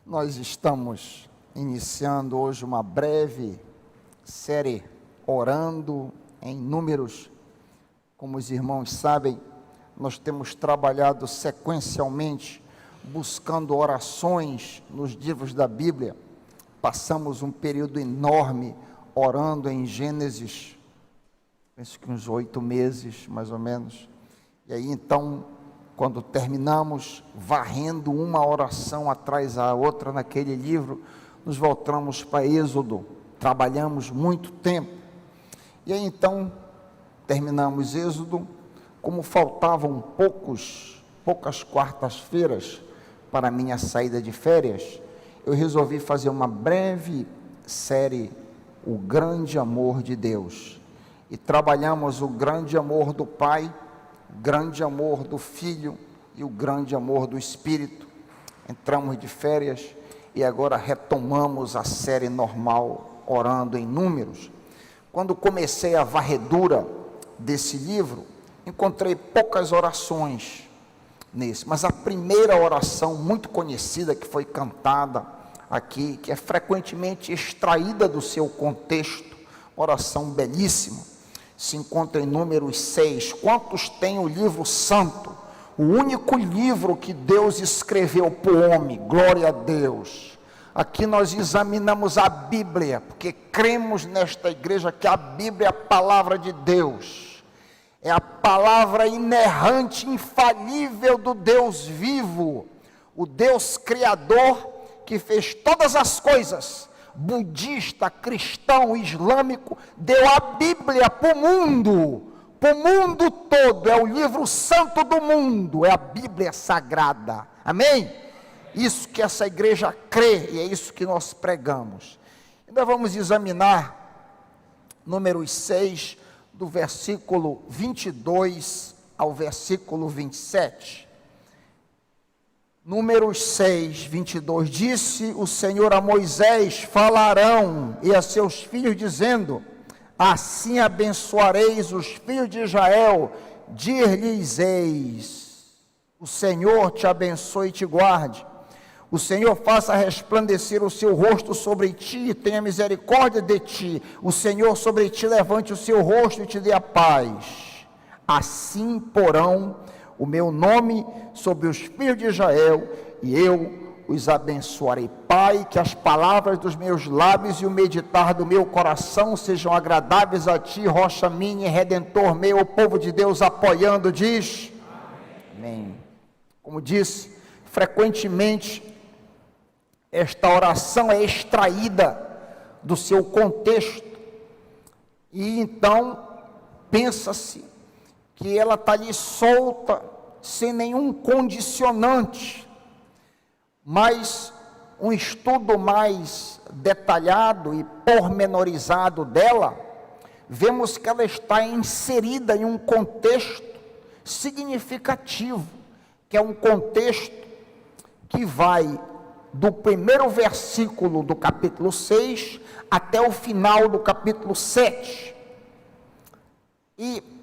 Nós estamos iniciando hoje uma breve série orando em números. Como os irmãos sabem, nós temos trabalhado sequencialmente, buscando orações nos livros da Bíblia. Passamos um período enorme orando em Gênesis, penso que uns 8 meses, mais ou menos. E aí, então, quando terminamos, varrendo uma oração atrás da outra naquele livro, nos voltamos para Êxodo, trabalhamos muito tempo. E aí, então, terminamos Êxodo. Como faltavam poucas quartas-feiras para a minha saída de férias, eu resolvi fazer uma breve série, O Grande Amor de Deus. E trabalhamos o grande amor do Pai, o grande amor do Filho e o grande amor do Espírito. Entramos de férias e agora retomamos a série normal, orando em números. Quando comecei a varredura desse livro, encontrei poucas orações nesse, mas a primeira oração muito conhecida que foi cantada aqui, que é frequentemente extraída do seu contexto, oração belíssima, se encontra em Números 6. Quantos têm o livro santo? O único livro que Deus escreveu para o homem, glória a Deus. Aqui nós examinamos a Bíblia, porque cremos nesta igreja que a Bíblia é a palavra de Deus. É a palavra inerrante, infalível do Deus vivo, o Deus Criador que fez todas as coisas. Budista, cristão, islâmico, deu a Bíblia para o mundo todo, é o livro santo do mundo, é a Bíblia Sagrada, amém? Isso que essa igreja crê, e é isso que nós pregamos. Ainda vamos examinar Números 6, do versículo 22 ao versículo 27. Números 6, 22, disse o Senhor a Moisés: falarão e a seus filhos, dizendo: assim abençoareis os filhos de Israel, dir-lhes-eis: o Senhor te abençoe e te guarde, o Senhor faça resplandecer o seu rosto sobre ti e tenha misericórdia de ti, o Senhor sobre ti levante o seu rosto e te dê a paz. Assim porão o meu nome sobre os filhos de Israel, e eu os abençoarei. Pai, que as palavras dos meus lábios e o meditar do meu coração sejam agradáveis a ti, rocha minha e redentor meu. O povo de Deus apoiando diz amém. Como disse, frequentemente esta oração é extraída do seu contexto, e então pensa-se que ela está ali solta, sem nenhum condicionante. Mas um estudo mais detalhado e pormenorizado dela, vemos que ela está inserida em um contexto significativo, que é um contexto que vai do primeiro versículo do capítulo 6 até o final do capítulo 7. E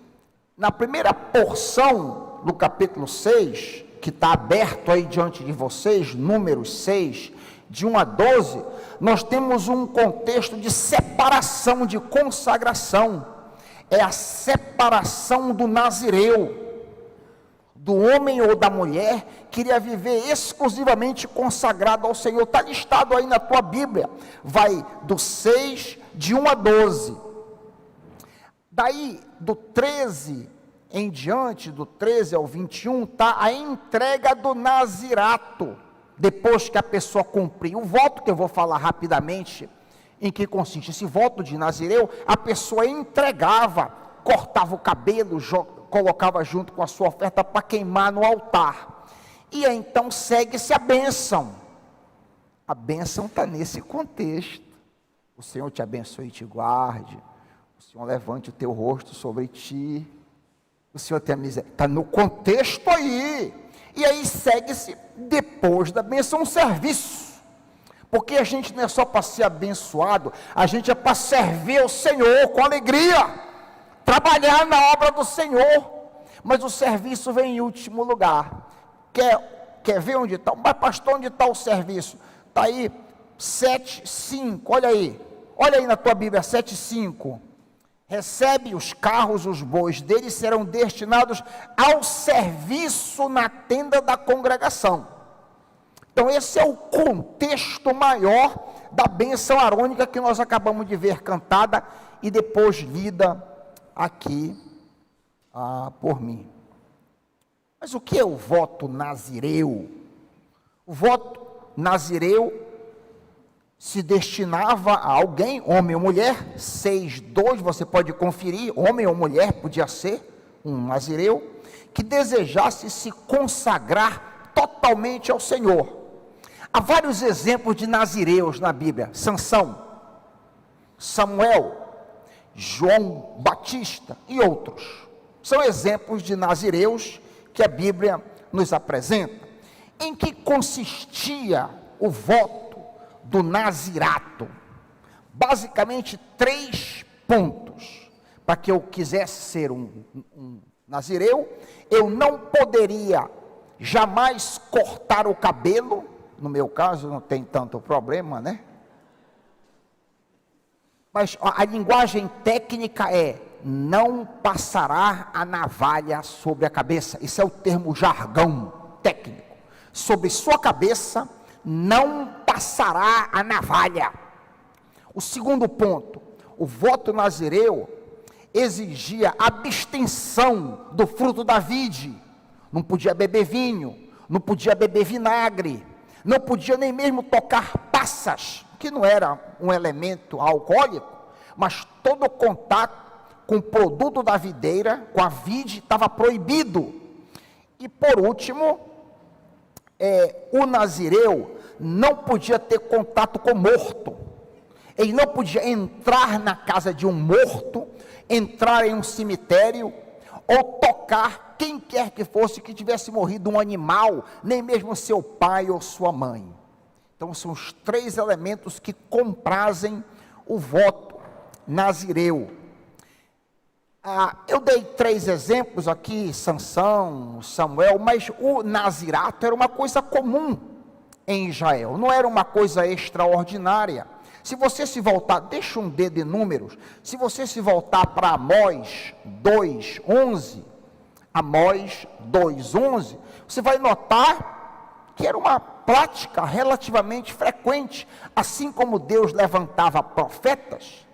na primeira porção do capítulo 6, que está aberto aí diante de vocês, Números 6, de 1 a 12, nós temos um contexto de separação, de consagração. É a separação do nazireu, do homem ou da mulher que iria viver exclusivamente consagrado ao Senhor. Está listado aí na tua Bíblia, vai do 6, de 1 a 12. Daí, do 13 em diante, do 13 ao 21, está a entrega do nazirato, depois que a pessoa cumprir o voto, que eu vou falar rapidamente em que consiste esse voto de nazireu. A pessoa entregava, cortava o cabelo, colocava junto com a sua oferta para queimar no altar, e aí então segue-se a bênção. A bênção está nesse contexto: o Senhor te abençoe e te guarde, o Senhor levante o teu rosto sobre ti, o Senhor tem a miséria. Está no contexto aí. E aí segue-se, depois da bênção, um serviço. Porque a gente não é só para ser abençoado, a gente é para servir ao Senhor com alegria, trabalhar na obra do Senhor. Mas o serviço vem em último lugar. Quer ver onde está? Mas pastor, onde está o serviço? Está aí, 7:5, olha aí na tua Bíblia, 7:5. Recebe os carros, os bois deles serão destinados ao serviço na tenda da congregação. Então esse é o contexto maior da bênção arônica que nós acabamos de ver cantada e depois lida aqui por mim. Mas o que é o voto nazireu? O voto nazireu se destinava a alguém, homem ou mulher, 6:2, você pode conferir, homem ou mulher, podia ser um nazireu, que desejasse se consagrar totalmente ao Senhor. Há vários exemplos de nazireus na Bíblia: Sansão, Samuel, João Batista e outros. São exemplos de nazireus que a Bíblia nos apresenta. Em que consistia o voto do nazirato? Basicamente 3 pontos. Para que eu quisesse ser um nazireu, eu não poderia jamais cortar o cabelo. No meu caso não tem tanto problema, né? Mas a linguagem técnica é: não passará a navalha sobre a cabeça. Esse é o termo jargão técnico. Sobre sua cabeça não passará a navalha. O segundo ponto: o voto nazireu exigia abstenção do fruto da vide. Não podia beber vinho, não podia beber vinagre, não podia nem mesmo tocar passas, que não era um elemento alcoólico, mas todo contato com o produto da videira, com a vide, estava proibido. E por último, o nazireu não podia ter contato com morto. Ele não podia entrar na casa de um morto, entrar em um cemitério, ou tocar quem quer que fosse que tivesse morrido, um animal, nem mesmo seu pai ou sua mãe. Então são os 3 elementos que comprazem o voto nazireu. Eu dei 3 exemplos aqui, Sansão, Samuel, mas o nazirato era uma coisa comum em Israel, não era uma coisa extraordinária. Se você se voltar, deixa um dedo em Números, se você se voltar para Amós 2:11, Amós 2:11, você vai notar que era uma prática relativamente frequente. Assim como Deus levantava profetas,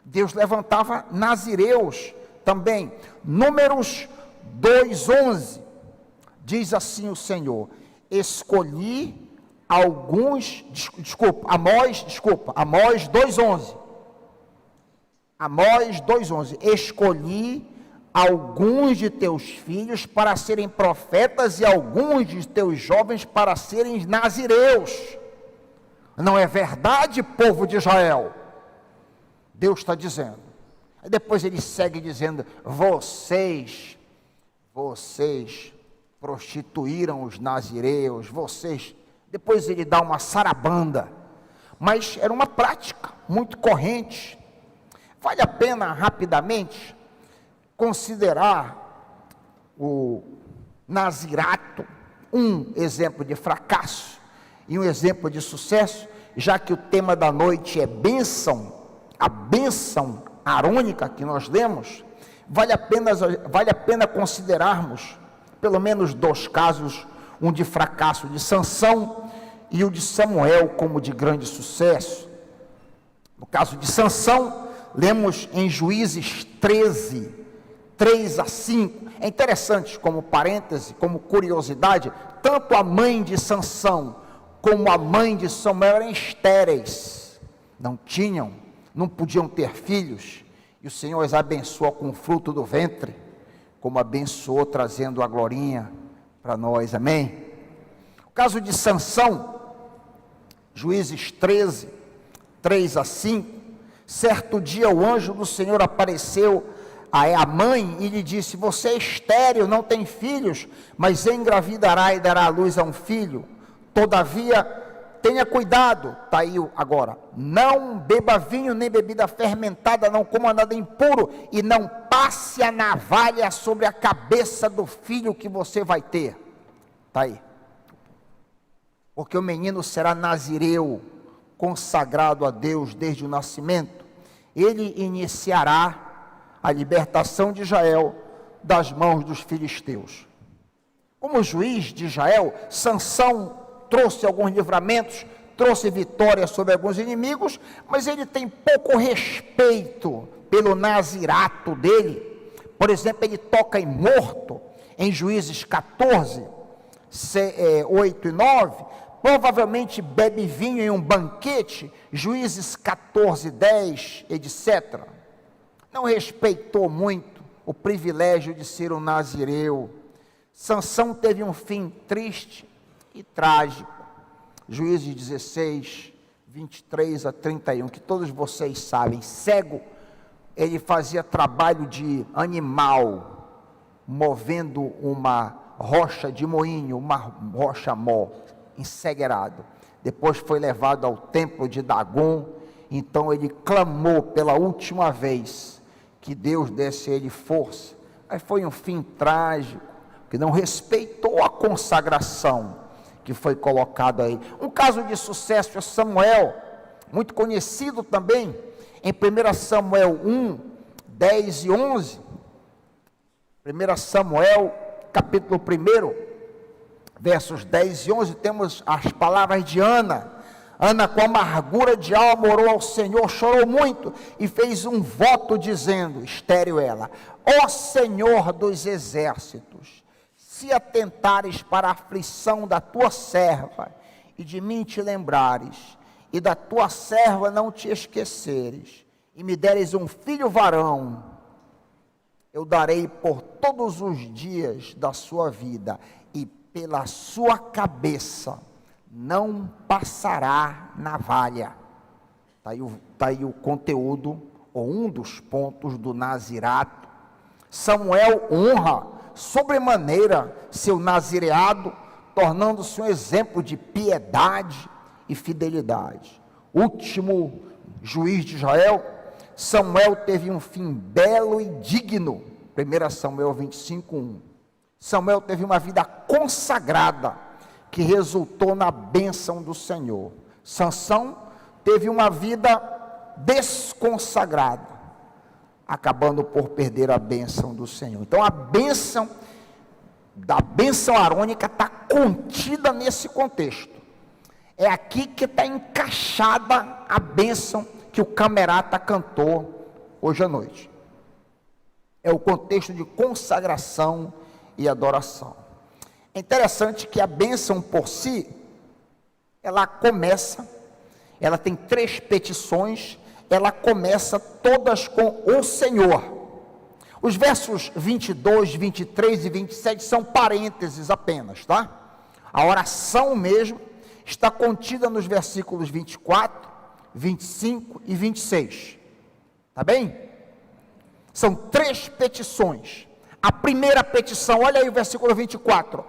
Deus levantava nazireus também. Números 2:11, diz assim o Senhor: escolhi alguns, Amós 2:11, Amós 2:11, escolhi alguns de teus filhos para serem profetas e alguns de teus jovens para serem nazireus. Não é verdade, povo de Israel? Deus está dizendo. Aí depois ele segue dizendo: vocês prostituíram os nazireus, vocês. Depois ele dá uma sarabanda, mas era uma prática muito corrente. Vale a pena rapidamente considerar o nazirato um exemplo de fracasso e um exemplo de sucesso, já que o tema da noite é bênção, a bênção arônica que nós lemos. Vale a pena considerarmos pelo menos 2 casos, um de fracasso de Sansão e o de Samuel como de grande sucesso. No caso de Sansão, lemos em Juízes 13, 3-5. É interessante, como parêntese, como curiosidade, tanto a mãe de Sansão como a mãe de Samuel eram estéreis, não podiam ter filhos, e o Senhor as abençoou com o fruto do ventre, como abençoou trazendo a glorinha para nós, amém? O caso de Sansão, Juízes 13, 3-5, certo dia o anjo do Senhor apareceu a mãe e lhe disse: você é estéril, não tem filhos, mas engravidará e dará à luz a um filho. Todavia, tenha cuidado, está aí agora, não beba vinho nem bebida fermentada, não coma nada impuro, e não passe a navalha sobre a cabeça do filho que você vai ter. Está aí. porque o menino será nazireu, consagrado a Deus desde o nascimento. Ele iniciará a libertação de Israel das mãos dos filisteus. Como juiz de Israel, Sansão trouxe alguns livramentos, trouxe vitória sobre alguns inimigos, mas ele tem pouco respeito pelo nazirato dele. Por exemplo, ele toca em morto, em Juízes 14, 8 e 9, provavelmente bebe vinho em um banquete, Juízes 14, 10, etc. Não respeitou muito o privilégio de ser um nazireu. Sansão teve um fim triste e trágico. Juízes 16, 23 a 31, que todos vocês sabem. Cego, ele fazia trabalho de animal, movendo uma rocha de moinho, uma rocha mó, encegueirado. Depois foi levado ao templo de Dagon. Então ele clamou pela última vez que Deus desse a ele força. Mas foi um fim trágico, que não respeitou a consagração que foi colocado aí. Um caso de sucesso é Samuel, muito conhecido também, em 1 Samuel 1, 10 e 11. 1 Samuel, capítulo 1, versos 10 e 11, temos as palavras de Ana. Ana, com amargura de alma, orou ao Senhor, chorou muito e fez um voto dizendo, estéril ela: ó Senhor dos exércitos, se atentares para a aflição da tua serva, e de mim te lembrares, e da tua serva não te esqueceres, e me deres um filho varão, eu darei por todos os dias da sua vida, e pela sua cabeça não passará navalha. Está aí o conteúdo, ou um dos pontos do nazirato. Samuel honra sobremaneira seu nazireado, tornando-se um exemplo de piedade e fidelidade. Último juiz de Israel, Samuel teve um fim belo e digno. 1 Samuel 25, 1. Samuel teve uma vida consagrada, que resultou na bênção do Senhor. Sansão teve uma vida desconsagrada, acabando por perder a bênção do Senhor. Então a bênção arônica está contida nesse contexto. É aqui que está encaixada a bênção que o camerata cantou hoje à noite. É o contexto de consagração e adoração. É interessante que a bênção por si, ela tem 3 petições, ela começa todas com o Senhor. Os versos 22, 23 e 27 são parênteses apenas, tá? A oração mesmo está contida nos versículos 24, 25 e 26, tá bem? São 3 petições. A primeira petição, olha aí o versículo 24,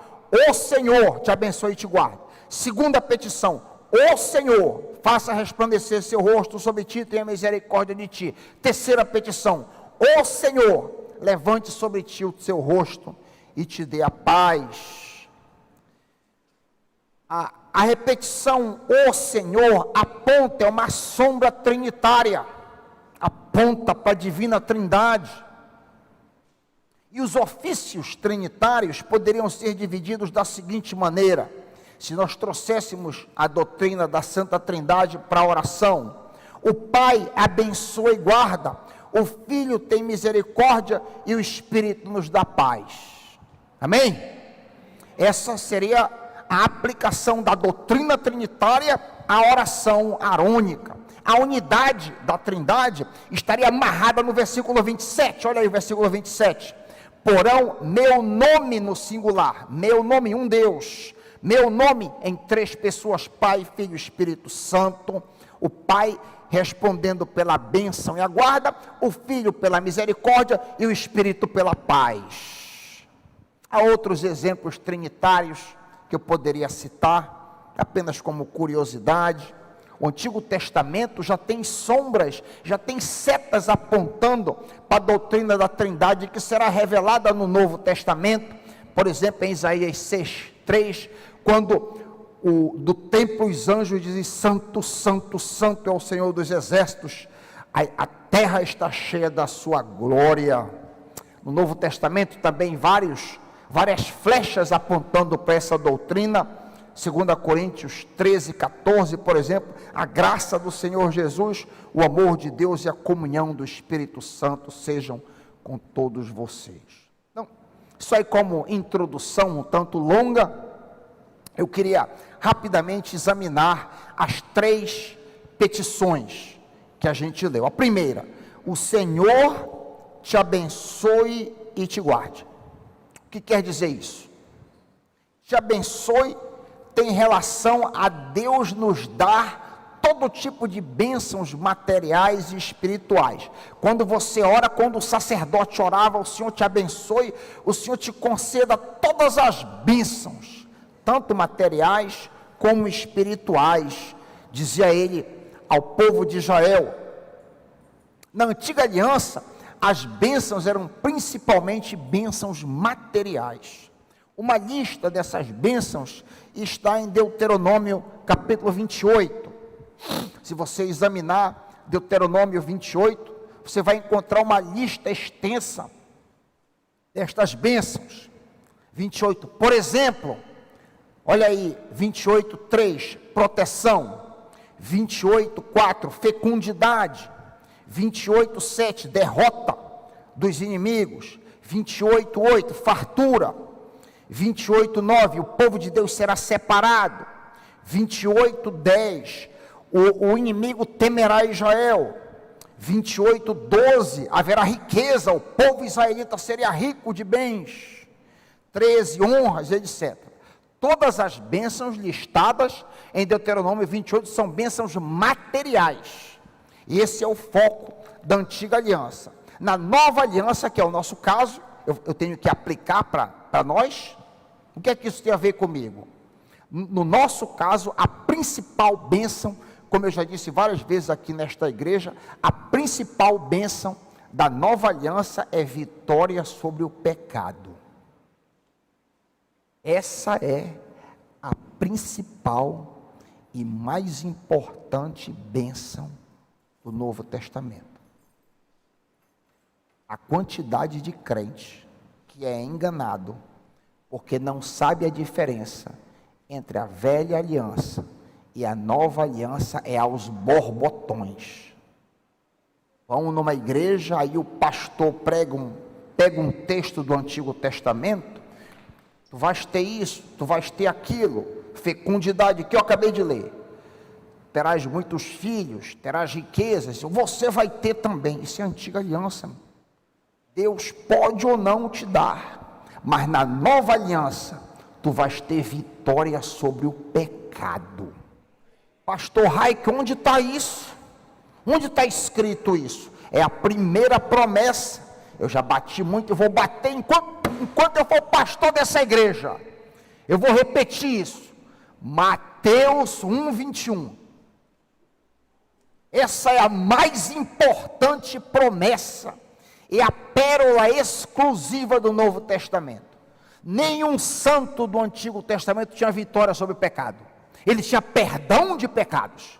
o Senhor te abençoe e te guarde. Segunda petição, o Senhor faça resplandecer seu rosto sobre ti e tenha misericórdia de ti. Terceira petição, o Senhor levante sobre ti o seu rosto e te dê a paz. A repetição, o Senhor, aponta, é uma sombra trinitária, aponta para a divina trindade. E os ofícios trinitários poderiam ser divididos da seguinte maneira: se nós trouxéssemos a doutrina da Santa Trindade para a oração, o Pai abençoa e guarda, o Filho tem misericórdia e o Espírito nos dá paz. Amém? Essa seria a aplicação da doutrina trinitária à oração arônica. A unidade da Trindade estaria amarrada no versículo 27, olha aí o versículo 27. Porão meu nome no singular, meu nome, um Deus, meu nome em 3 pessoas, Pai, Filho e Espírito Santo. O Pai respondendo pela bênção e a guarda, o Filho pela misericórdia e o Espírito pela paz. Há outros exemplos trinitários que eu poderia citar, apenas como curiosidade. O Antigo Testamento já tem sombras, já tem setas apontando para a doutrina da Trindade que será revelada no Novo Testamento. Por exemplo, em Isaías 6:3, quando do templo os anjos dizem: santo, santo, santo é o Senhor dos exércitos, a terra está cheia da sua glória. No Novo Testamento também várias flechas apontando para essa doutrina. 2 Coríntios 13, 14, por exemplo: a graça do Senhor Jesus, o amor de Deus e a comunhão do Espírito Santo sejam com todos vocês. Então, isso aí como introdução um tanto longa, eu queria rapidamente examinar as 3 petições que a gente leu. A primeira: o Senhor te abençoe e te guarde. O que quer dizer isso? Te abençoe tem relação a Deus nos dar todo tipo de bênçãos materiais e espirituais. Quando você ora, quando o sacerdote orava: o Senhor te abençoe, o Senhor te conceda todas as bênçãos, tanto materiais como espirituais, dizia ele ao povo de Israel. Na antiga aliança, as bênçãos eram principalmente bênçãos materiais. Uma lista dessas bênçãos está em Deuteronômio capítulo 28. Se você examinar Deuteronômio 28, você vai encontrar uma lista extensa destas bênçãos. 28, por exemplo, olha aí, 28, 3, proteção. 28, 4, fecundidade. 28, 7, derrota dos inimigos. 28, 8, fartura. 28, 9, o povo de Deus será separado. 28, 10, o inimigo temerá Israel. 28, 12, haverá riqueza, o povo israelita seria rico de bens. 13, honras, etc. Todas as bênçãos listadas em Deuteronômio 28 são bênçãos materiais. E esse é o foco da antiga aliança. Na nova aliança, que é o nosso caso, eu tenho que aplicar para nós. O que é que isso tem a ver comigo? No nosso caso, a principal bênção, como eu já disse várias vezes aqui nesta igreja, a principal bênção da nova aliança é vitória sobre o pecado. Essa é a principal e mais importante bênção do Novo Testamento. A quantidade de crente que é enganado porque não sabe a diferença entre a velha aliança e a nova aliança é aos borbotões. Vão numa igreja, aí o pastor pega um texto do Antigo Testamento: tu vais ter isso, tu vais ter aquilo, fecundidade, que eu acabei de ler, terás muitos filhos, terás riquezas, você vai ter também. Isso é a antiga aliança. Deus pode ou não te dar, mas na nova aliança, tu vais ter vitória sobre o pecado. Pastor Raik, onde está isso? Onde está escrito isso? É a primeira promessa. Eu já bati muito, eu vou bater enquanto eu for pastor dessa igreja. Eu vou repetir isso. Mateus 1:21. Essa é a mais importante promessa. É a pérola exclusiva do Novo Testamento. Nenhum santo do Antigo Testamento tinha vitória sobre o pecado. Ele tinha perdão de pecados.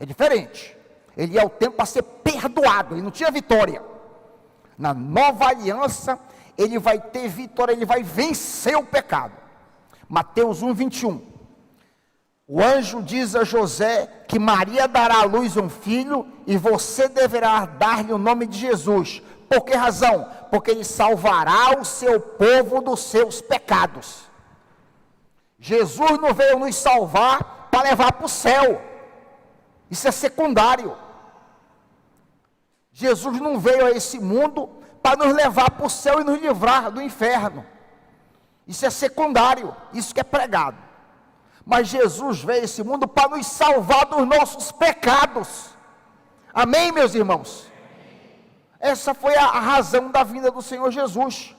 É diferente. Ele ia ao templo para ser perdoado, ele não tinha vitória. Na nova aliança, ele vai ter vitória, ele vai vencer o pecado. Mateus 1:21. O anjo diz a José que Maria dará à luz um filho e você deverá dar-lhe o nome de Jesus. Por que razão? Porque ele salvará o seu povo dos seus pecados. Jesus não veio nos salvar para levar para o céu. Isso é secundário. Jesus não veio a esse mundo para nos levar para o céu e nos livrar do inferno. Isso é secundário, isso que é pregado. Mas Jesus veio a esse mundo para nos salvar dos nossos pecados. Amém, meus irmãos? Essa foi a razão da vinda do Senhor Jesus.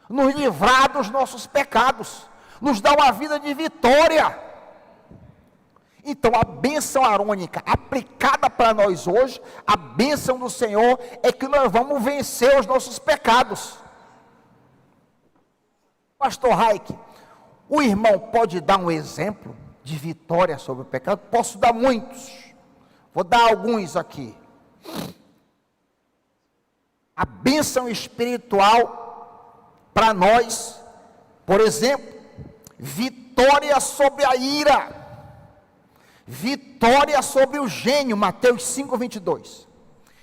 Nos livrar dos nossos pecados. Nos dar uma vida de vitória. Então a bênção arônica aplicada para nós hoje, a bênção do Senhor é que nós vamos vencer os nossos pecados. Pastor Raik, o irmão pode dar um exemplo de vitória sobre o pecado? Posso dar muitos, vou dar alguns aqui. A bênção espiritual para nós, por exemplo, vitória sobre a ira, vitória sobre o gênio, Mateus 5:22,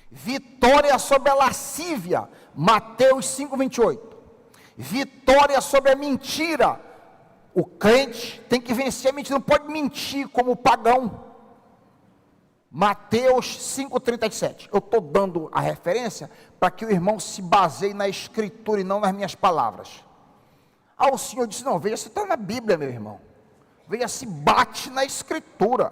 vitória sobre a lascívia, Mateus 5:28, vitória sobre a mentira. O crente tem que vencer a mentira, não pode mentir como o pagão. Mateus 5:37. Eu estou dando a referência para que o irmão se baseie na escritura e não nas minhas palavras. O Senhor disse: não, veja se está na Bíblia, meu irmão. Veja se bate na escritura.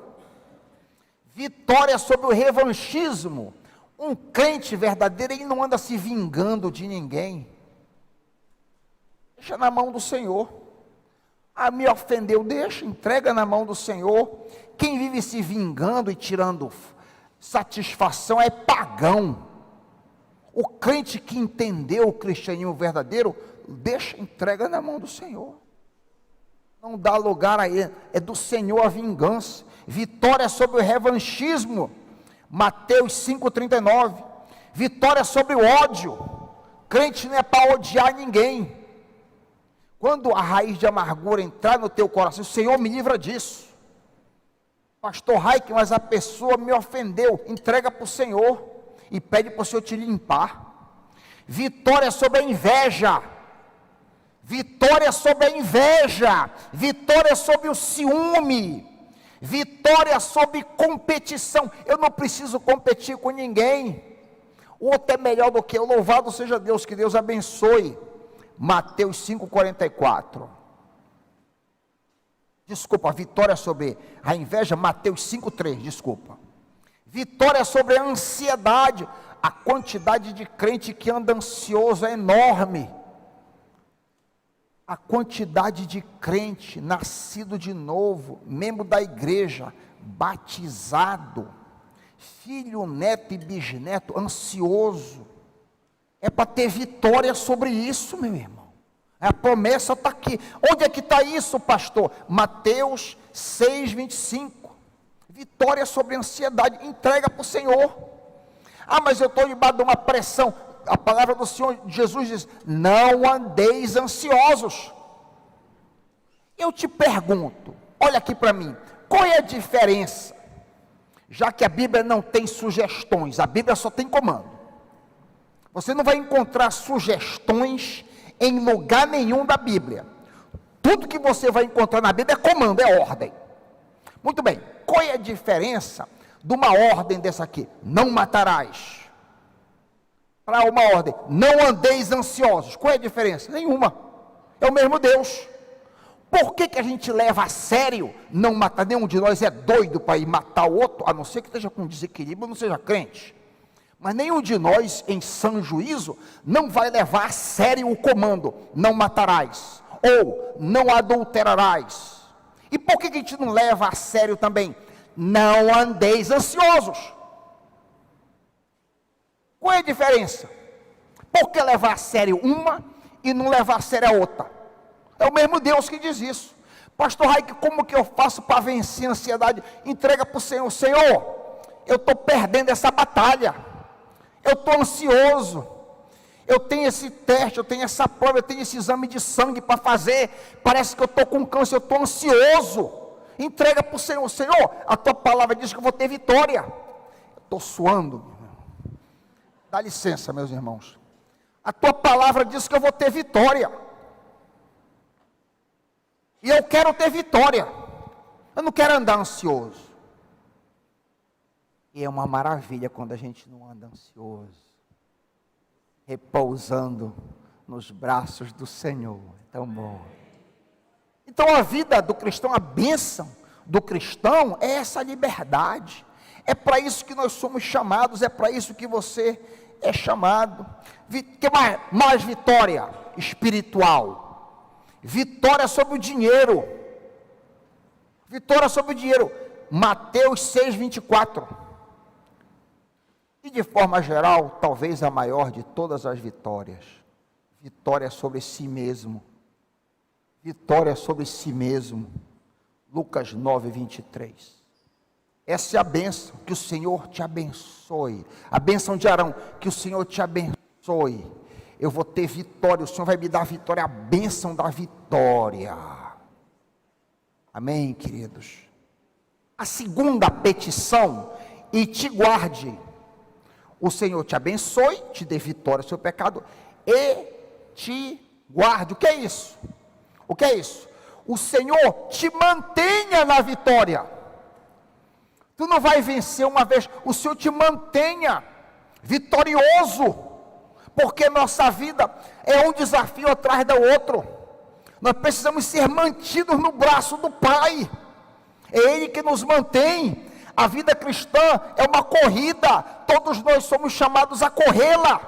Vitória sobre o revanchismo. Um crente verdadeiro, ele não anda se vingando de ninguém. Deixa na mão do Senhor. Me ofendeu, deixa, entrega na mão do Senhor. Quem vive se vingando e tirando satisfação é pagão. O crente que entendeu o cristianismo verdadeiro, deixa, entrega na mão do Senhor. Não dá lugar a ele, é do Senhor a vingança. Vitória sobre o revanchismo, Mateus 5:39. Vitória sobre o ódio. Crente não é para odiar ninguém. Quando a raiz de amargura entrar no teu coração, o Senhor me livra disso. Pastor Raik, mas a pessoa me ofendeu. Entrega para o Senhor e pede para o Senhor te limpar. Vitória sobre a inveja. Vitória sobre a inveja. Vitória sobre o ciúme. Vitória sobre competição. Eu não preciso competir com ninguém. O outro é melhor do que eu. Louvado seja Deus, que Deus abençoe. Mateus 5:44. Desculpa, vitória sobre a inveja, Mateus 5:3, desculpa. Vitória sobre a ansiedade. A quantidade de crente que anda ansioso é enorme. A quantidade de crente nascido de novo, membro da igreja, batizado, filho, neto e bisneto, ansioso. É para ter vitória sobre isso, meu irmão. A promessa está aqui. Onde é que está isso, pastor? Mateus 6:25. Vitória sobre a ansiedade. Entrega para o Senhor. Mas eu estou debaixo de uma pressão. A palavra do Senhor Jesus diz: não andeis ansiosos. Eu te pergunto, olha aqui para mim, qual é a diferença? Já que a Bíblia não tem sugestões, a Bíblia só tem comando. Você não vai encontrar sugestões em lugar nenhum da Bíblia. Tudo que você vai encontrar na Bíblia é comando, é ordem. Muito bem, qual é a diferença de uma ordem dessa aqui? Não matarás. Para uma ordem, não andeis ansiosos. Qual é a diferença? Nenhuma. É o mesmo Deus. Por que a gente leva a sério não matar? Nenhum de nós é doido para ir matar o outro, a não ser que esteja com desequilíbrio, não seja crente. Mas nenhum de nós, em sã juízo, não vai levar a sério o comando: não matarás, ou não adulterarás. E por que a gente não leva a sério também? Não andeis ansiosos. Qual é a diferença? Por que levar a sério uma e não levar a sério a outra? É o mesmo Deus que diz isso. Pastor Raik, como que eu faço para vencer a ansiedade? Entrega para o Senhor. Senhor, eu estou perdendo essa batalha. Eu estou ansioso. Eu tenho esse teste, eu tenho essa prova, eu tenho esse exame de sangue para fazer. Parece que eu estou com câncer, eu estou ansioso. Entrega para o Senhor. Senhor, a tua palavra diz que eu vou ter vitória. Eu estou suando. Dá licença, meus irmãos. A tua palavra diz que eu vou ter vitória. E eu quero ter vitória. Eu não quero andar ansioso. E é uma maravilha quando a gente não anda ansioso, repousando nos braços do Senhor. É tão bom. Então a vida do cristão, a bênção do cristão é essa liberdade. É para isso que nós somos chamados, é para isso que você é chamado. Que mais vitória espiritual? Vitória sobre o dinheiro. Vitória sobre o dinheiro. Mateus 6:24. E de forma geral, talvez a maior de todas as vitórias. Vitória sobre si mesmo. Vitória sobre si mesmo. Lucas 9, 23. Essa é a bênção, que o Senhor te abençoe. A bênção de Arão, que o Senhor te abençoe. Eu vou ter vitória, o Senhor vai me dar vitória, a bênção da vitória. Amém, queridos? A segunda petição, e te guarde. O Senhor te abençoe, te dê vitória sobre o seu pecado, e te guarde. O que é isso? O que é isso? O Senhor te mantenha na vitória. Tu não vai vencer uma vez, o Senhor te mantenha vitorioso, porque nossa vida é um desafio atrás do outro. Nós precisamos ser mantidos no braço do Pai, é Ele que nos mantém. A vida cristã é uma corrida, todos nós somos chamados a corrê-la.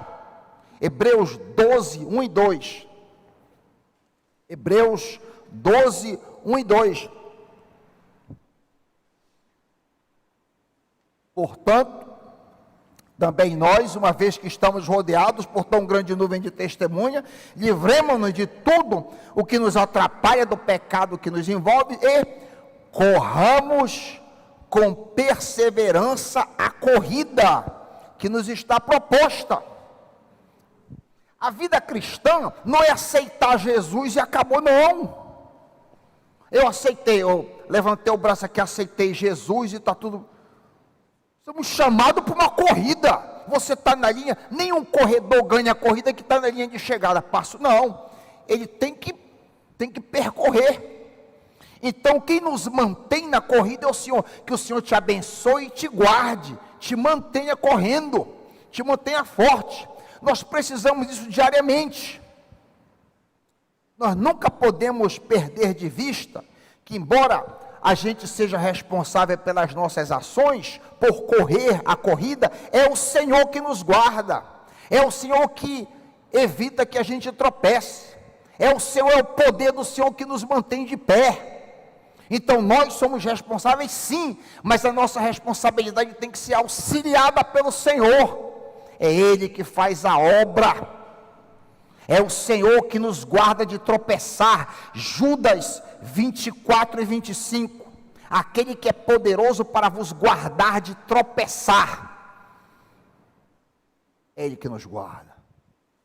Hebreus 12, 1 e 2. Hebreus 12, 1 e 2. Portanto, também nós, uma vez que estamos rodeados por tão grande nuvem de testemunha, livremo-nos de tudo o que nos atrapalha, do pecado que nos envolve, e corramos com perseverança a corrida que nos está proposta. A vida cristã não é aceitar Jesus e acabou, não. Eu aceitei, eu levantei o braço aqui, aceitei Jesus e está tudo. Somos chamados para uma corrida. Você está na linha, nenhum corredor ganha a corrida que está na linha de chegada, passo, não. Ele tem que percorrer. Então quem nos mantém na corrida é o Senhor. Que o Senhor te abençoe e te guarde, te mantenha correndo, te mantenha forte. Nós precisamos disso diariamente. Nós nunca podemos perder de vista que, embora a gente seja responsável pelas nossas ações, por correr a corrida, é o Senhor que nos guarda, é o Senhor que evita que a gente tropece, é o Senhor, é o poder do Senhor que nos mantém de pé. Então nós somos responsáveis, sim, mas a nossa responsabilidade tem que ser auxiliada pelo Senhor. É Ele que faz a obra, é o Senhor que nos guarda de tropeçar. Judas 24 e 25, aquele que é poderoso para vos guardar de tropeçar, é Ele que nos guarda,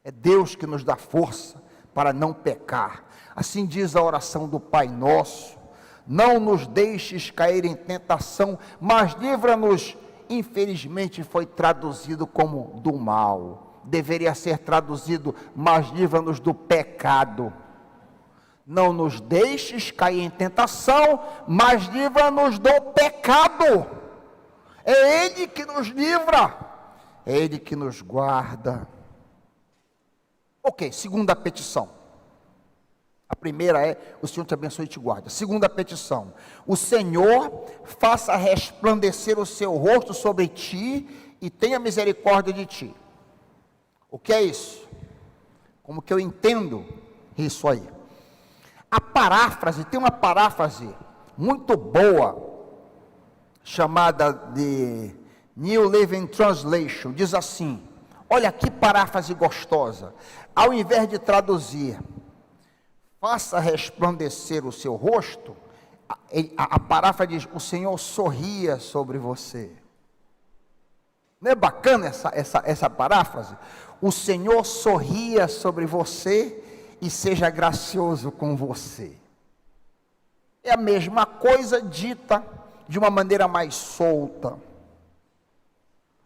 é Deus que nos dá força para não pecar. Assim diz a oração do Pai Nosso: não nos deixes cair em tentação, mas livra-nos. Infelizmente foi traduzido como do mal, deveria ser traduzido: mas livra-nos do pecado. Não nos deixes cair em tentação, mas livra-nos do pecado. É Ele que nos livra, é Ele que nos guarda. Ok, segunda petição. A primeira é: o Senhor te abençoe e te guarde. A segunda petição: o Senhor faça resplandecer o seu rosto sobre ti e tenha misericórdia de ti. O que é isso? Como que eu entendo isso aí? A paráfrase, tem uma paráfrase muito boa, chamada de New Living Translation, diz assim, olha que paráfrase gostosa. Ao invés de traduzir, faça resplandecer o seu rosto, a paráfrase diz: o Senhor sorria sobre você. Não é bacana essa paráfrase? O Senhor sorria sobre você e seja gracioso com você. É a mesma coisa dita de uma maneira mais solta.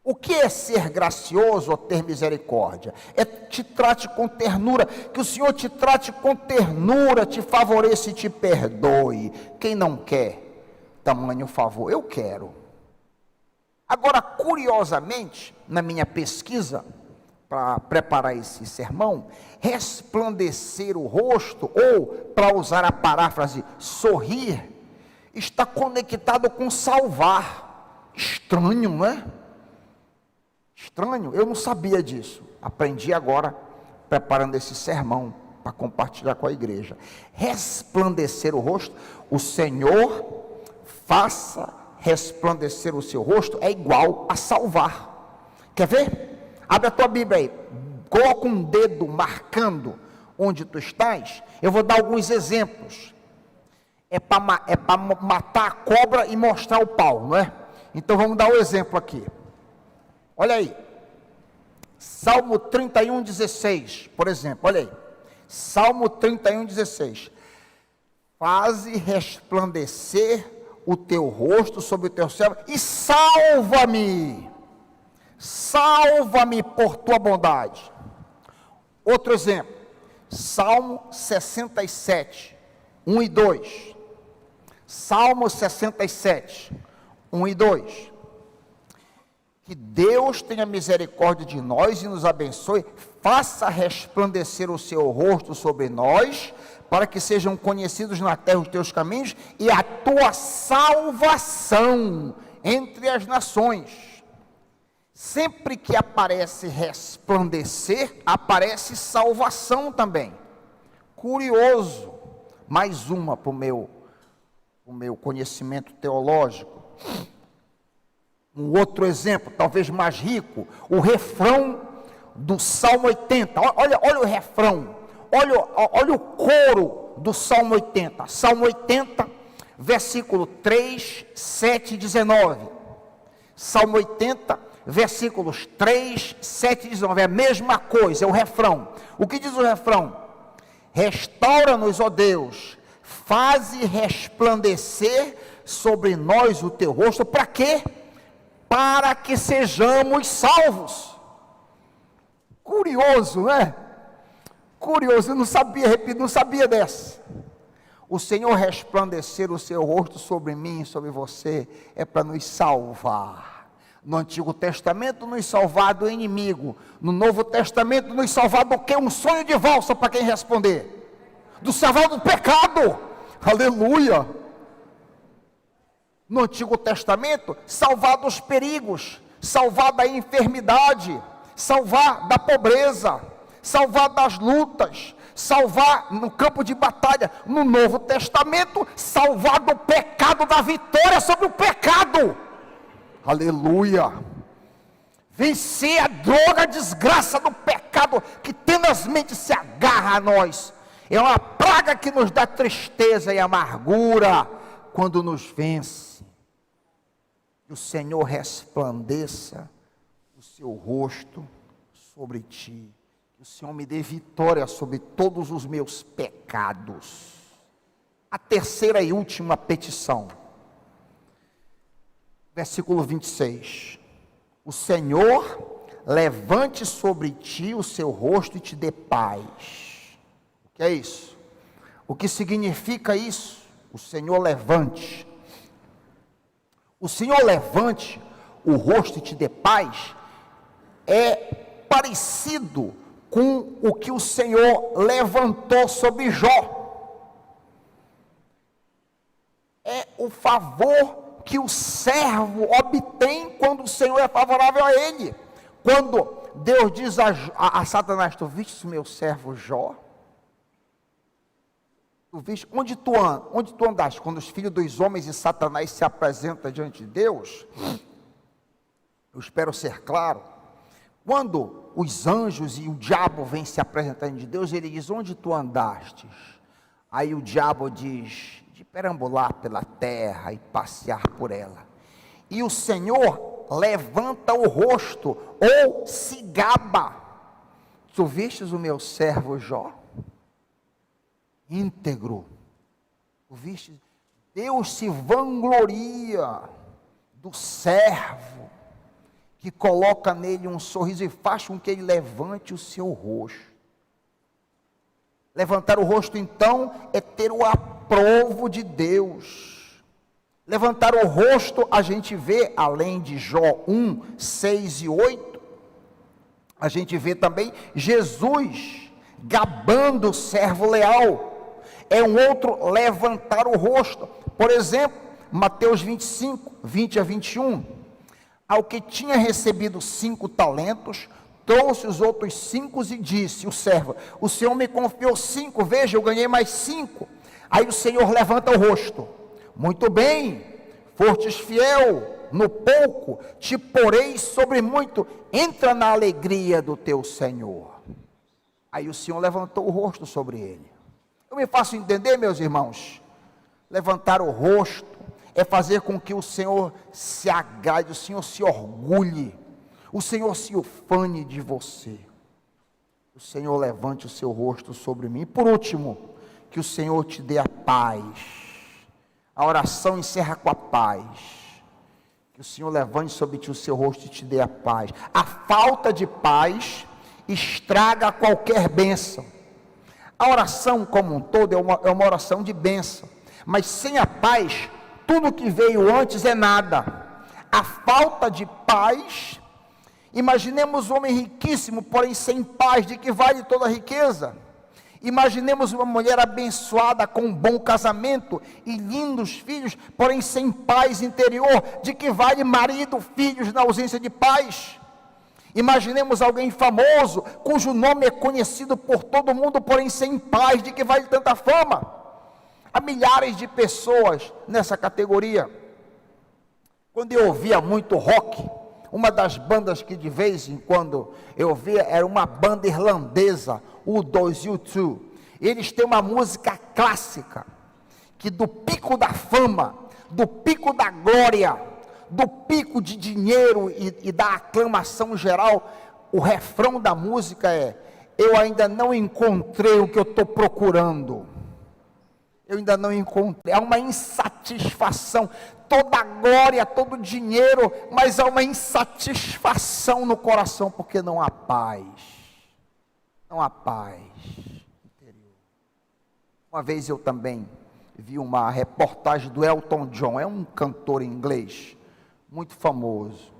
O que é ser gracioso ou ter misericórdia? É te trate com ternura, que o Senhor te trate com ternura, te favoreça e te perdoe. Quem não quer tamanho favor? Eu quero. Agora, curiosamente, na minha pesquisa, para preparar esse sermão, resplandecer o rosto, ou, para usar a paráfrase, sorrir, está conectado com salvar. Estranho, não é? Estranho, eu não sabia disso. Aprendi agora, preparando esse sermão, para compartilhar com a igreja. Resplandecer o rosto, o Senhor faça resplandecer o seu rosto, é igual a salvar. Quer ver? Abre a tua Bíblia aí, coloca um dedo marcando onde tu estás. Eu vou dar alguns exemplos. é para matar a cobra e mostrar o pau, não é? Então vamos dar um exemplo aqui. Olha aí, Salmo 31, 16, por exemplo, olha aí, Salmo 31, 16, faze resplandecer o teu rosto sobre o teu servo e salva-me por tua bondade. Outro exemplo, Salmo 67, 1 e 2, Salmo 67, 1 e 2, que Deus tenha misericórdia de nós e nos abençoe, faça resplandecer o seu rosto sobre nós, para que sejam conhecidos na terra os teus caminhos e a tua salvação entre as nações. Sempre que aparece resplandecer, aparece salvação também. Curioso, mais uma para o meu conhecimento teológico. Um outro exemplo, talvez mais rico, o refrão do Salmo 80. Olha o refrão. Olha o coro do Salmo 80. Salmo 80, versículo 3, 7 e 19. Salmo 80, versículos 3, 7 e 19. É a mesma coisa, é o refrão. O que diz o refrão? Restaura-nos, ó Deus, faze resplandecer sobre nós o teu rosto. Para quê? Para que sejamos salvos. Curioso, não é? Curioso, eu não sabia, repito, não sabia dessa. O Senhor resplandecer o seu rosto sobre mim e sobre você, é para nos salvar. No Antigo Testamento, nos salvar do inimigo. No Novo Testamento, nos salvar do quê? Um sonho de valsa, para quem responder. Do salvar do pecado. Aleluia. No Antigo Testamento, salvar dos perigos, salvar da enfermidade, salvar da pobreza, salvar das lutas, salvar no campo de batalha. No Novo Testamento, salvar do pecado, da vitória sobre o pecado. Aleluia. Vencer a droga, a desgraça do pecado que tenazmente se agarra a nós. É uma praga que nos dá tristeza e amargura quando nos vence. Que o Senhor resplandeça o seu rosto sobre ti. Que o Senhor me dê vitória sobre todos os meus pecados. A terceira e última petição. Versículo 26. O Senhor levante sobre ti o seu rosto e te dê paz. O que é isso? O que significa isso? O Senhor levante. O Senhor levante o rosto e te dê paz, é parecido com o que o Senhor levantou sobre Jó. É o favor que o servo obtém quando o Senhor é favorável a ele. Quando Deus diz a Satanás: tu viste o meu servo Jó? Tu viste, onde tu andaste? Quando os filhos dos homens e Satanás se apresentam diante de Deus, eu espero ser claro, quando os anjos e o diabo vêm se apresentar diante de Deus, ele diz: onde tu andastes? Aí o diabo diz: de perambular pela terra e passear por ela. E o Senhor levanta o rosto, ou se gaba: tu vistes o meu servo Jó? Íntegro. Tu vistes? Deus se vangloria do servo que coloca nele um sorriso e faz com que ele levante o seu rosto. Levantar o rosto, então, é ter o aprovo de Deus. Levantar o rosto, a gente vê, além de Jó 1, 6 e 8, a gente vê também Jesus gabando o servo leal. É um outro levantar o rosto. Por exemplo, Mateus 25, 20 a 21. Ao que tinha recebido 5 talentos, trouxe os outros 5 e disse: o servo, o Senhor me confiou 5, veja, eu ganhei mais 5. Aí o Senhor levanta o rosto: muito bem, fostes fiel no pouco, te porei sobre muito, entra na alegria do teu Senhor. Aí o Senhor levantou o rosto sobre ele. Eu me faço entender, meus irmãos? Levantar o rosto é fazer com que o Senhor se agrade, o Senhor se orgulhe, o Senhor se ufane de você. O Senhor levante o seu rosto sobre mim. E por último, que o Senhor te dê a paz. A oração encerra com a paz. Que o Senhor levante sobre ti o seu rosto e te dê a paz. A falta de paz estraga qualquer bênção. A oração como um todo é uma oração de bênção. Mas sem a paz, tudo que veio antes é nada. A falta de paz, imaginemos um homem riquíssimo, porém sem paz, de que vale toda a riqueza? Imaginemos uma mulher abençoada com um bom casamento e lindos filhos, porém sem paz interior, de que vale marido, filhos na ausência de paz? Imaginemos alguém famoso, cujo nome é conhecido por todo mundo, porém sem paz, de que vale tanta fama? Há milhares de pessoas nessa categoria. Quando eu ouvia muito rock, uma das bandas que de vez em quando eu via era uma banda irlandesa, U2, U2. Eles têm uma música clássica, que do pico da fama, do pico da glória, do pico de dinheiro e da aclamação geral, o refrão da música é: eu ainda não encontrei o que eu estou procurando. Eu ainda não encontrei. Há uma insatisfação. Toda a glória, todo o dinheiro, mas há uma insatisfação no coração, porque não há paz. Não há paz interior. Uma vez eu também vi uma reportagem do Elton John, é um cantor inglês, muito famoso.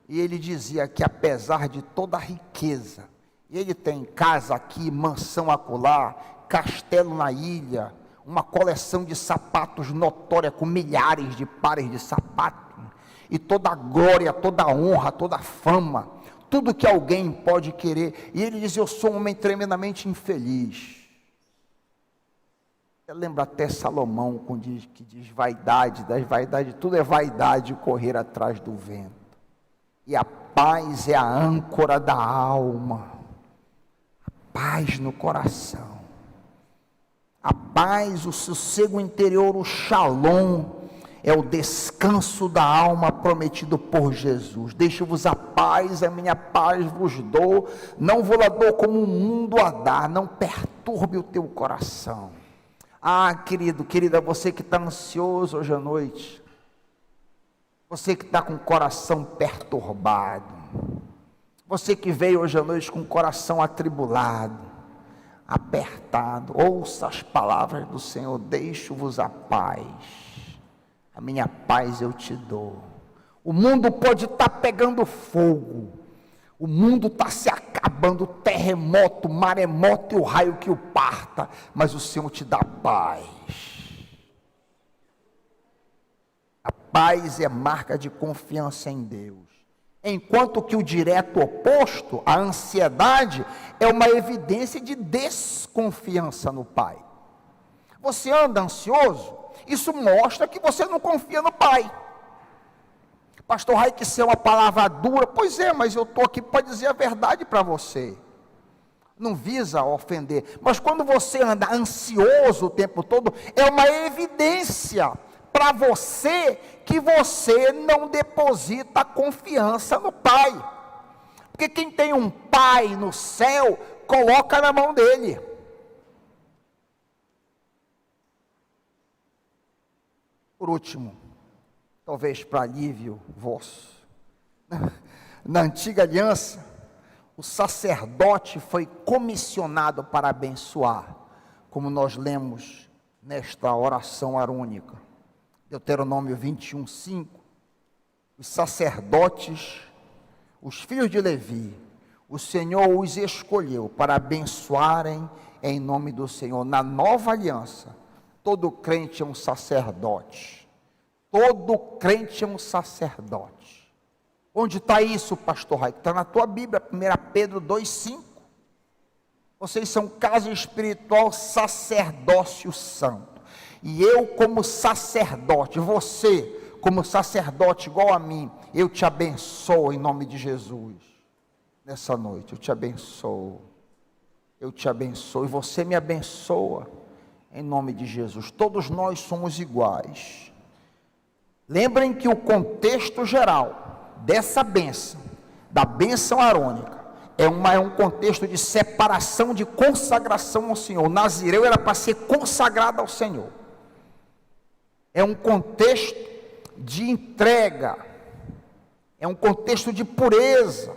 E ele dizia que apesar de toda a riqueza, ele tem casa aqui, mansão acolá, castelo na ilha, uma coleção de sapatos notória, com milhares de pares de sapatos, e toda a glória, toda a honra, toda a fama, tudo que alguém pode querer, e ele diz: eu sou um homem tremendamente infeliz. Eu lembro até Salomão, que diz vaidade, das vaidades, tudo é vaidade, correr atrás do vento, e a paz é a âncora da alma, a paz no coração, a paz, o sossego interior, o shalom, é o descanso da alma prometido por Jesus. Deixo-vos a paz, a minha paz vos dou, não vou lá dou como o mundo a dar, não perturbe o teu coração. Ah, querido, querida, você que está ansioso hoje à noite, você que está com o coração perturbado, você que veio hoje à noite com o coração atribulado, apertado, ouça as palavras do Senhor: deixo-vos a paz, a minha paz eu te dou. O mundo pode estar pegando fogo, o mundo está se acabando, terremoto, maremoto e o raio que o parta, mas o Senhor te dá paz. A paz é marca de confiança em Deus. Enquanto que o direto oposto, a ansiedade, é uma evidência de desconfiança no Pai. Você anda ansioso, isso mostra que você não confia no Pai. Pastor Raik, isso é uma palavra dura. Pois é, mas eu estou aqui para dizer a verdade para você. Não visa ofender, mas quando você anda ansioso o tempo todo, é uma evidência para você que você não deposita confiança no Pai, porque quem tem um Pai no céu, coloca na mão dele. Por último, talvez para alívio vosso, na antiga aliança, o sacerdote foi comissionado para abençoar, como nós lemos nesta oração arônica. Deuteronômio 21:5, os sacerdotes, os filhos de Levi, o Senhor os escolheu para abençoarem em nome do Senhor. Na nova aliança, todo crente é um sacerdote, todo crente é um sacerdote. Onde está isso, pastor Raik? Está na tua Bíblia, 1 Pedro 2:5, vocês são casa espiritual, sacerdócio santo. E eu como sacerdote, você como sacerdote igual a mim, eu te abençoo em nome de Jesus. Nessa noite, eu te abençoo. Eu te abençoo e você me abençoa em nome de Jesus. Todos nós somos iguais. Lembrem que o contexto geral dessa bênção, da bênção arônica, é um contexto de separação, de consagração ao Senhor. O nazireu era para ser consagrado ao Senhor. É um contexto de entrega, é um contexto de pureza.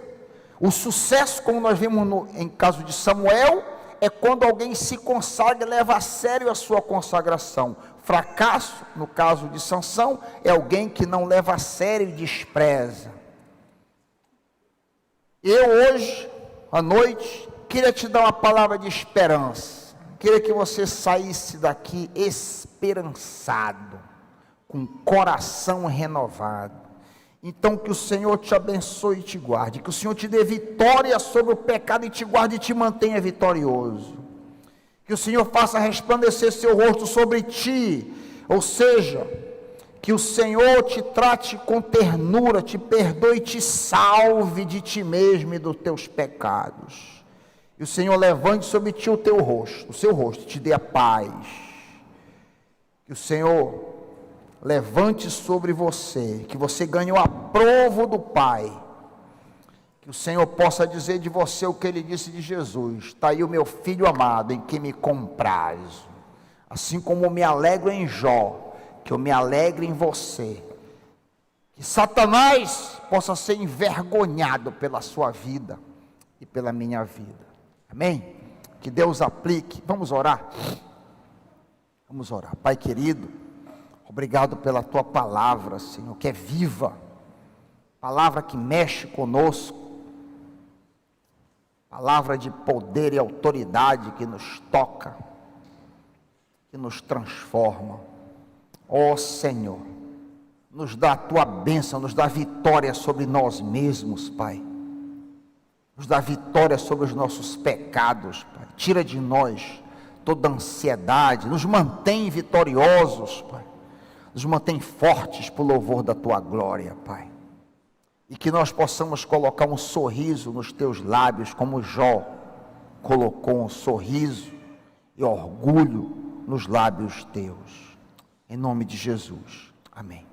O sucesso, como nós vimos em caso de Samuel, é quando alguém se consagra e leva a sério a sua consagração. Fracasso, no caso de Sansão, é alguém que não leva a sério e despreza. Eu hoje, à noite, queria te dar uma palavra de esperança. Queria que você saísse daqui esperançado, com coração renovado. Então que o Senhor te abençoe e te guarde, que o Senhor te dê vitória sobre o pecado e te guarde e te mantenha vitorioso. Que o Senhor faça resplandecer seu rosto sobre ti, ou seja, que o Senhor te trate com ternura, te perdoe e te salve de ti mesmo e dos teus pecados. E o Senhor levante sobre ti o teu rosto, o seu rosto, te dê a paz. Que o Senhor levante sobre você, que você ganhe o aprovo do Pai, que o Senhor possa dizer de você o que Ele disse de Jesus: está aí o meu filho amado, em quem me comprazo. Assim como me alegro em Jó, que eu me alegre em você. Que Satanás possa ser envergonhado pela sua vida e pela minha vida. Amém? Que Deus aplique. Vamos orar? Vamos orar. Pai querido, obrigado pela tua palavra, Senhor, que é viva, palavra que mexe conosco, palavra de poder e autoridade que nos toca, que nos transforma. Ó Senhor, nos dá a tua bênção, nos dá vitória sobre nós mesmos, Pai, nos dá vitória sobre os nossos pecados, Pai. Tira de nós toda ansiedade, nos mantém vitoriosos, Pai. Nos mantém fortes por louvor da tua glória, Pai. E que nós possamos colocar um sorriso nos teus lábios, como Jó colocou um sorriso e orgulho nos lábios teus. Em nome de Jesus. Amém.